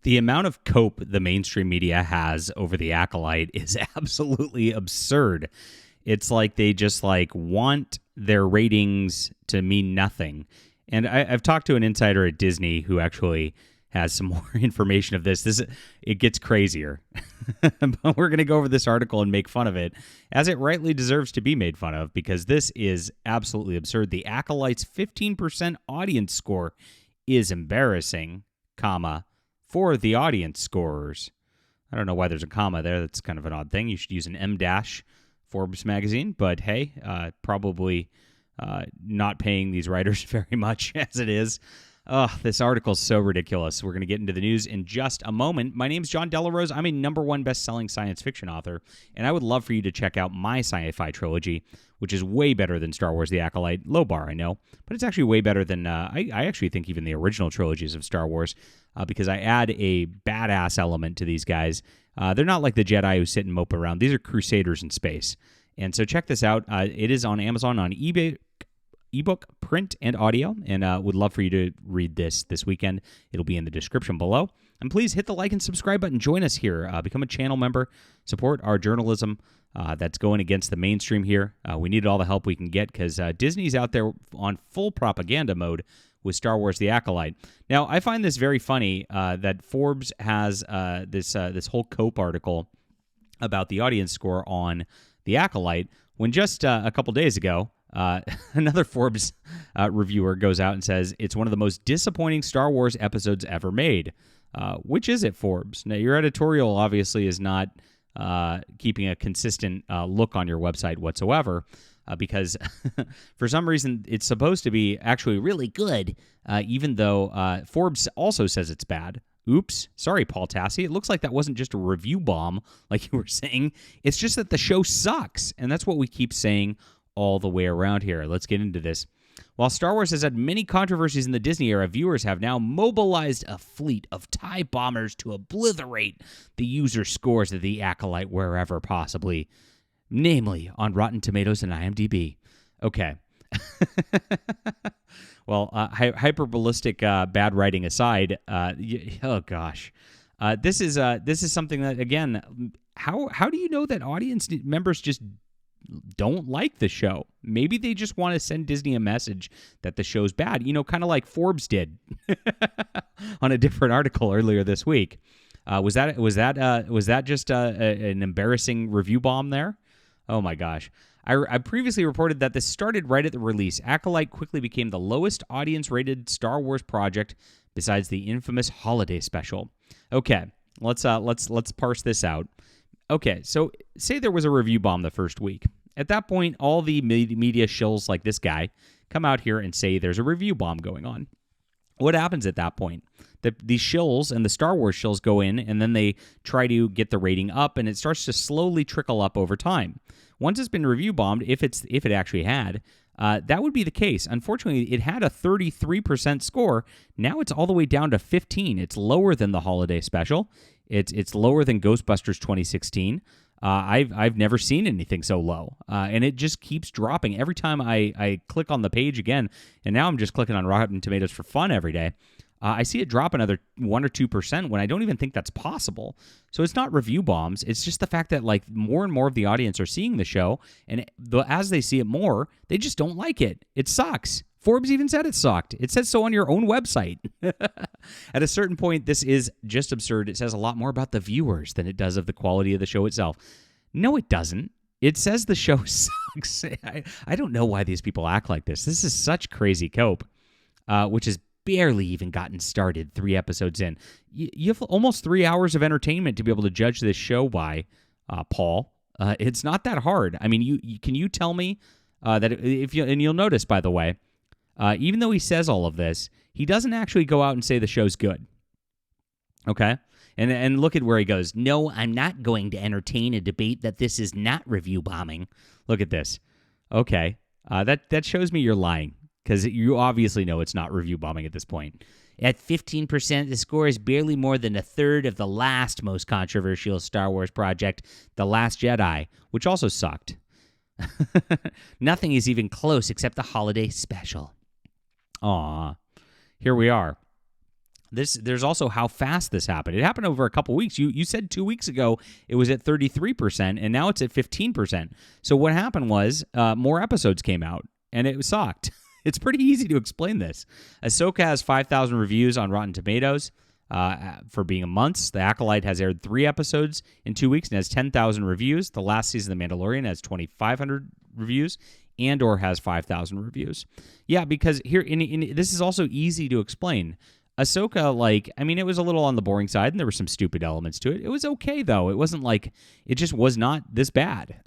The amount of cope the mainstream media has over the Acolyte is absolutely absurd. It's like they just want their ratings to mean nothing. And I've talked to an insider at Disney who actually has some more information of this. It gets crazier. But we're going to go over this article and make fun of it, as it rightly deserves to be made fun of, because this is absolutely absurd. The Acolyte's 15% audience score is embarrassing, for the audience scorers. I don't know why there's a comma there. That's kind of an odd thing. You should use an M dash, Forbes magazine. But hey, probably not paying these writers very much as it is. This article's so ridiculous. We're going to get into the news in just a moment. My name's John Delarose. I'm a #1 best-selling science fiction author, and I would love for you to check out my sci-fi trilogy, which is way better than Star Wars The Acolyte. Low bar, I know, but it's actually way better than, I actually think, even the original trilogies of Star Wars, because I add a badass element to these guys. They're not like the Jedi who sit and mope around. These are crusaders in space. And so check this out. It is on Amazon, on eBay, ebook, print, and audio, and would love for you to read this weekend. It'll be in the description below. And please hit the like and subscribe button. Join us here. Become a channel member. Support our journalism that's going against the mainstream here. We need all the help we can get because Disney's out there on full propaganda mode with Star Wars The Acolyte. Now, I find this very funny that Forbes has this whole Cope article about the audience score on The Acolyte, when just a couple days ago, another Forbes reviewer goes out and says it's one of the most disappointing Star Wars episodes ever made. Which is it, Forbes? Now, your editorial obviously is not keeping a consistent look on your website whatsoever, because for some reason it's supposed to be actually really good, even though Forbes also says it's bad. Oops. Sorry, Paul Tassi. It looks like that wasn't just a review bomb like you were saying. It's just that the show sucks, and that's what we keep saying all the way around here. Let's get into this. While Star Wars has had many controversies in the Disney era, viewers have now mobilized a fleet of TIE bombers to obliterate the user scores of The Acolyte wherever possibly, namely on Rotten Tomatoes and IMDb. Okay. Well, hyperbolistic bad writing aside, oh gosh. This is something that, again, how do you know that audience members just don't like the show? Maybe they just want to send Disney a message that the show's bad, kind of like Forbes did on a different article earlier this week. Was that just an embarrassing review bomb there? Oh my gosh. I previously reported that this started right at the release. Acolyte quickly became the lowest audience-rated Star Wars project besides the infamous holiday special. Okay, let's parse this out. Okay, so say there was a review bomb the first week. At that point, all the media shills like this guy come out here and say there's a review bomb going on. What happens at that point? These shills and the Star Wars shills go in, and then they try to get the rating up, and it starts to slowly trickle up over time. Once it's been review bombed, if it actually had, that would be the case. Unfortunately, it had a 33% score. Now it's all the way down to 15. It's lower than the holiday special. It's lower than Ghostbusters 2016. I've never seen anything so low, and it just keeps dropping every time I click on the page again. And now I'm just clicking on Rotten Tomatoes for fun every day. I see it drop another 1 or 2% when I don't even think that's possible. So it's not review bombs. It's just the fact that more and more of the audience are seeing the show, and as they see it more, they just don't like it. It sucks. Forbes even said it sucked. It says so on your own website. At a certain point, this is just absurd. It says a lot more about the viewers than it does of the quality of the show itself. No, it doesn't. It says the show sucks. I don't know why these people act like this. This is such crazy cope, which has barely even gotten started 3 episodes in. You have almost 3 hours of entertainment to be able to judge this show by, Paul. It's not that hard. I mean, can you tell me that and you'll notice, by the way, even though he says all of this, he doesn't actually go out and say the show's good. Okay? And look at where he goes. No, I'm not going to entertain a debate that this is not review bombing. Look at this. Okay. That shows me you're lying, because you obviously know it's not review bombing at this point. At 15%, the score is barely more than a third of the last most controversial Star Wars project, The Last Jedi, which also sucked. Nothing is even close except the holiday special. Aw, here we are. There's also how fast this happened. It happened over a couple weeks. You said 2 weeks ago it was at 33%, and now it's at 15%. So what happened was more episodes came out, and it sucked. It's pretty easy to explain this. Ahsoka has 5,000 reviews on Rotten Tomatoes for being a month. The Acolyte has aired 3 episodes in 2 weeks and has 10,000 reviews. The last season of The Mandalorian has 2,500 reviews. Andor has 5,000 reviews. Yeah, because here, this is also easy to explain. Ahsoka, it was a little on the boring side, and there were some stupid elements to it. It was okay, though. It wasn't it just was not this bad.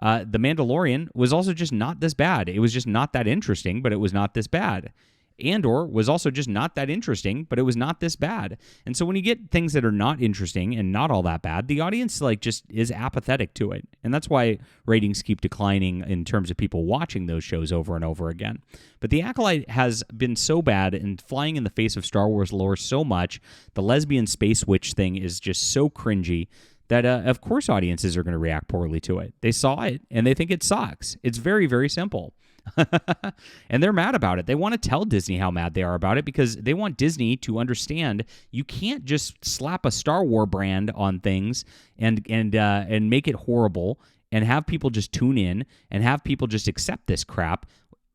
The Mandalorian was also just not this bad. It was just not that interesting, but it was not this bad. Andor was also just not that interesting, but it was not this bad. And so when you get things that are not interesting and not all that bad, the audience just is apathetic to it. And that's why ratings keep declining in terms of people watching those shows over and over again. But The Acolyte has been so bad and flying in the face of Star Wars lore so much. The lesbian space witch thing is just so cringy that of course audiences are going to react poorly to it. They saw it and they think it sucks. It's very, very simple. And they're mad about it. They want to tell Disney how mad they are about it because they want Disney to understand you can't just slap a Star Wars brand on things and make it horrible and have people just tune in and have people just accept this crap.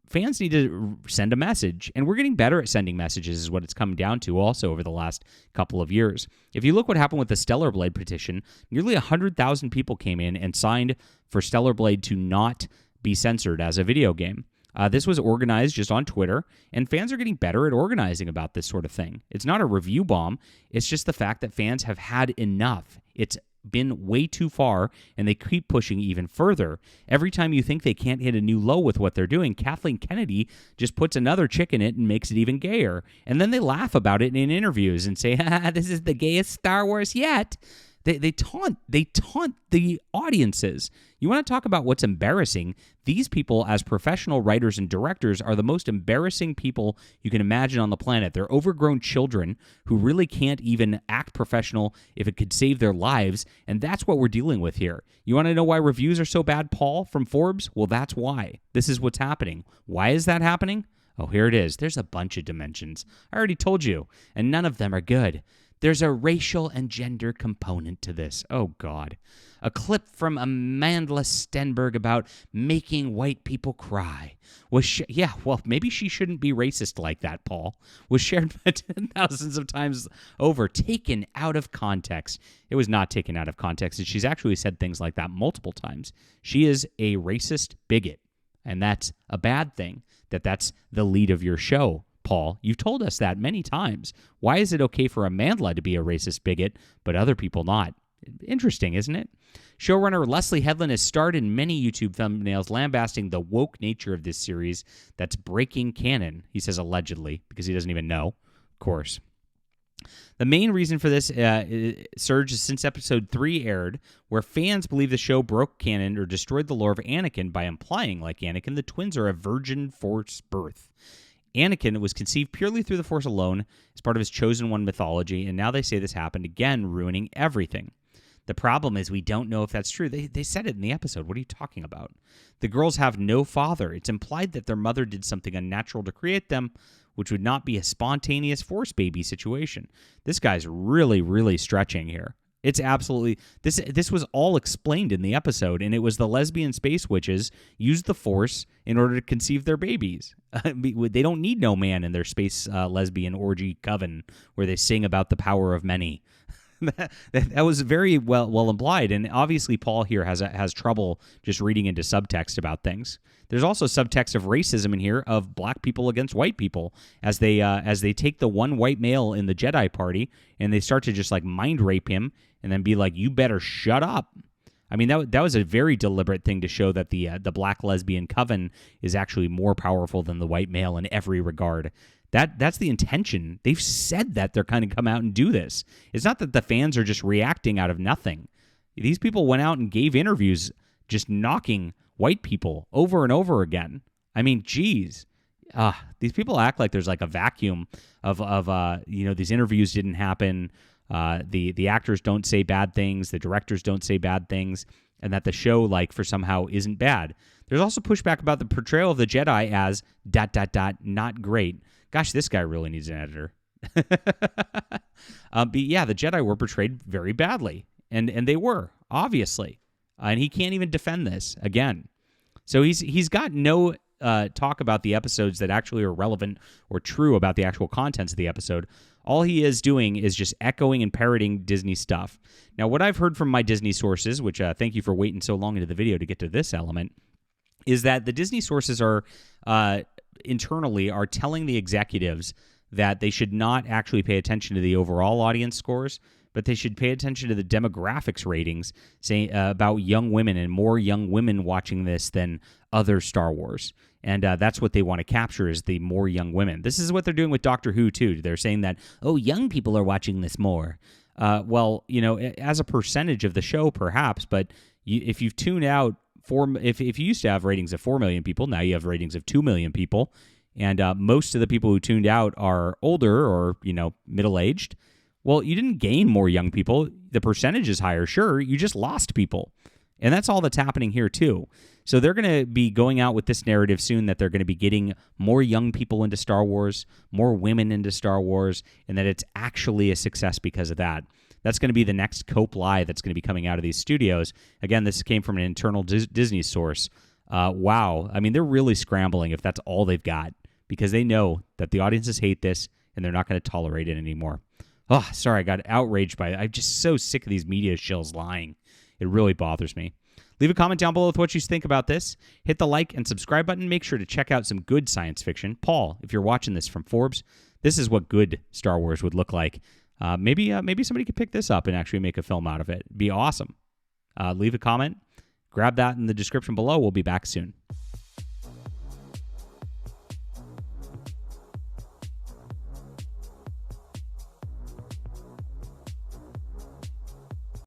Fans need to send a message, and we're getting better at sending messages is what it's come down to also over the last couple of years. If you look what happened with the Stellar Blade petition, nearly 100,000 people came in and signed for Stellar Blade to not be censored as a video game. This was organized just on Twitter, and fans are getting better at organizing about this sort of thing. It's not a review bomb. It's just the fact that fans have had enough. It's been way too far, and they keep pushing even further. Every time you think they can't hit a new low with what they're doing, Kathleen Kennedy just puts another chick in it and makes it even gayer. And then they laugh about it in interviews and say, this is the gayest Star Wars yet. They taunt the audiences. You want to talk about what's embarrassing? These people, as professional writers and directors, are the most embarrassing people you can imagine on the planet. They're overgrown children who really can't even act professional if it could save their lives, and that's what we're dealing with here. You want to know why reviews are so bad, Paul, from Forbes? Well, that's why. This is what's happening. Why is that happening? Oh, here it is. There's a bunch of dimensions. I already told you, and none of them are good. There's a racial and gender component to this. Oh, God. A clip from Amanda Stenberg about making white people cry was maybe she shouldn't be racist like that, Paul. Was shared thousands of times over, taken out of context. It was not taken out of context, and she's actually said things like that multiple times. She is a racist bigot, and that's a bad thing, that's the lead of your show. Paul, you've told us that many times. Why is it okay for Amandla to be a racist bigot, but other people not? Interesting, isn't it? Showrunner Leslie Headland has starred in many YouTube thumbnails lambasting the woke nature of this series that's breaking canon, he says allegedly, because he doesn't even know, of course. The main reason for this surge is since episode 3 aired, where fans believe the show broke canon or destroyed the lore of Anakin by implying, like Anakin, the twins are a virgin Force birth. Anakin was conceived purely through the Force alone as part of his Chosen One mythology, and now they say this happened again, ruining everything. The problem is we don't know if that's true. They said it in the episode. What are you talking about? The girls have no father. It's implied that their mother did something unnatural to create them, which would not be a spontaneous Force baby situation. This guy's really, really stretching here. It's absolutely... This was all explained in the episode, and it was the lesbian space witches used the Force in order to conceive their babies. They don't need no man in their space lesbian orgy coven where they sing about the power of many. That was very well implied, and obviously Paul here has trouble just reading into subtext about things. There's also subtext of racism in here of black people against white people as they take the one white male in the Jedi party and they start to just mind rape him and then be like, you better shut up. I mean, that was a very deliberate thing to show that the black lesbian coven is actually more powerful than the white male in every regard. That's the intention. They've said that they're kind of come out and do this. It's not that the fans are just reacting out of nothing. These people went out and gave interviews just knocking white people over and over again. I mean, geez. These people act like there's a vacuum of these interviews didn't happen. The actors don't say bad things. The directors don't say bad things. And that the show, for somehow isn't bad. There's also pushback about the portrayal of the Jedi as ... not great. Gosh, this guy really needs an editor. But yeah, the Jedi were portrayed very badly, and they were, obviously. And he can't even defend this again. So he's got no talk about the episodes that actually are relevant or true about the actual contents of the episode. All he is doing is just echoing and parroting Disney stuff. Now, what I've heard from my Disney sources, which thank you for waiting so long into the video to get to this element, is that the Disney sources are internally are telling the executives that they should not actually pay attention to the overall audience scores, but they should pay attention to the demographics ratings, saying about young women and more young women watching this than other Star Wars. And that's what they want to capture is the more young women. This is what they're doing with Doctor Who, too. They're saying that, oh, young people are watching this more. Well, you know, as a percentage of the show, perhaps, but if you've tuned out, if you used to have ratings of 4 million people, now you have ratings of 2 million people, and most of the people who tuned out are older or, you know, middle-aged, well, you didn't gain more young people. The percentage is higher, sure. You just lost people. And that's all that's happening here, too. So they're going to be going out with this narrative soon that they're going to be getting more young people into Star Wars, more women into Star Wars, and that it's actually a success because of that. That's going to be the next cope lie that's going to be coming out of these studios. Again, this came from an internal Disney source. Wow. I mean, they're really scrambling if that's all they've got because they know that the audiences hate this and they're not going to tolerate it anymore. Oh, sorry, I got outraged by it. I'm just so sick of these media shills lying. It really bothers me. Leave a comment down below with what you think about this. Hit the like and subscribe button. Make sure to check out some good science fiction. Paul, if you're watching this from Forbes, this is what good Star Wars would look like. Maybe somebody could pick this up and actually make a film out of it. It'd be awesome. Leave a comment. Grab that in the description below. We'll be back soon.